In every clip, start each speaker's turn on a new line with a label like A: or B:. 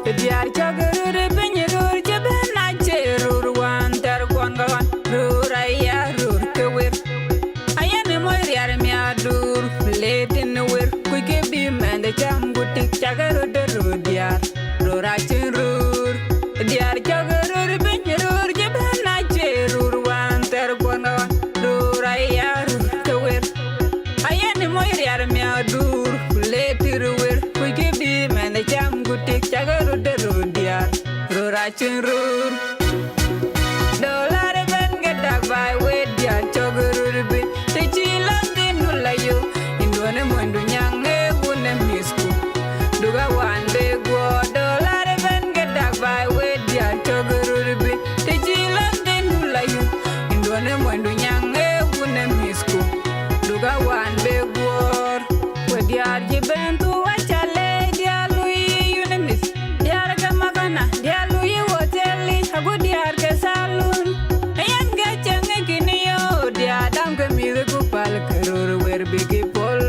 A: Diar chagurur pinyurur jebena cherur wan ter kwangawan rur aya rur kewer ayane moy riar mi adur letin wer kuike bi mende jam gutik chagurur rur diar rur achurur diar chagurur pinyurur jebena cherur wan ter kwangawan rur aya rur kewer ayane moy riar mi adur letir wer kuike bi mende jam gutik chagurur rur diar rur achurur dollar ben get dog by with diar chagurur bi tichilan dinulayo indone mondu nyange wune misku duga wande go dollar ben get dog by with diar chagurur bi tichilan dinulayo indone mondu nyange wune misku duga wande go with diar jibentu achale diar lui unimis diar gamagana diar lui hoteli hagu diar ke salun ayan gachenge kiniyo diar dam ke miru pal kerur wer bigi pol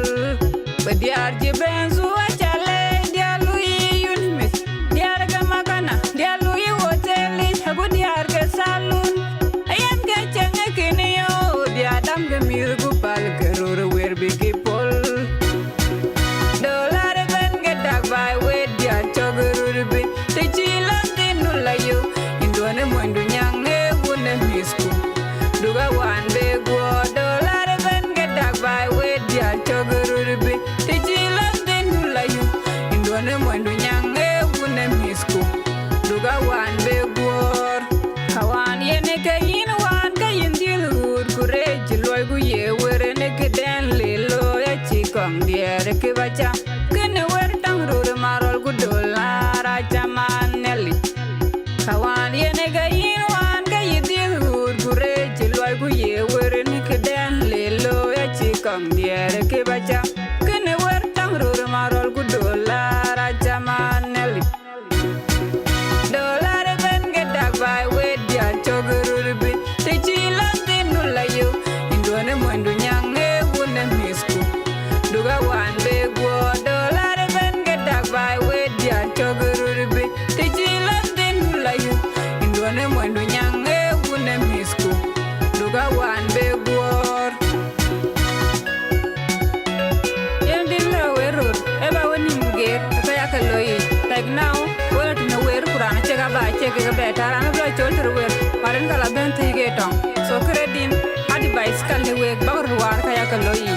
A: with diar jibentu achale diar lui unimis diar gamagana diar lui hoteli hagu diar ke salun ayan gachenge kiniyo diar dam ke miru pal kerur wer bigi pol dollar ben get dog by with diar chagurur bi tichilan dinulayo indone mondu nyange wune misku duga wande go dollar ben get dog by with diar chagurur bi tichilan dinulayo indone mondu nyange wune misku duga wande go kawan yene kayin wan kayin dilur kurej loy gu ye were ne keden lilo ya chikong dier ke bacha kene wer tang rur marol gu dollar achaman neli kawan yene kayin wan kayin dilur kurej loy gu ye were ne keden lilo ya chikong dier ke bacha kene wer tang rur marol gu dollar achaman neli dollar ben get dog by with diar chagurur bi tichilan dinulayo indone mondu nyange wune misku duga wande go dollar ben get dog by with diar chagurur bi tichilan dinulayo indone mondu nyange wune misku duga wande go yendin la werur eba woni muger kaya kaloyi like now wala tuna wer kurana chega ba chega be tarana bla chol wer paren kala ben tige tong so kredin hadi bicycle ni weg bagar war kaya kaloyi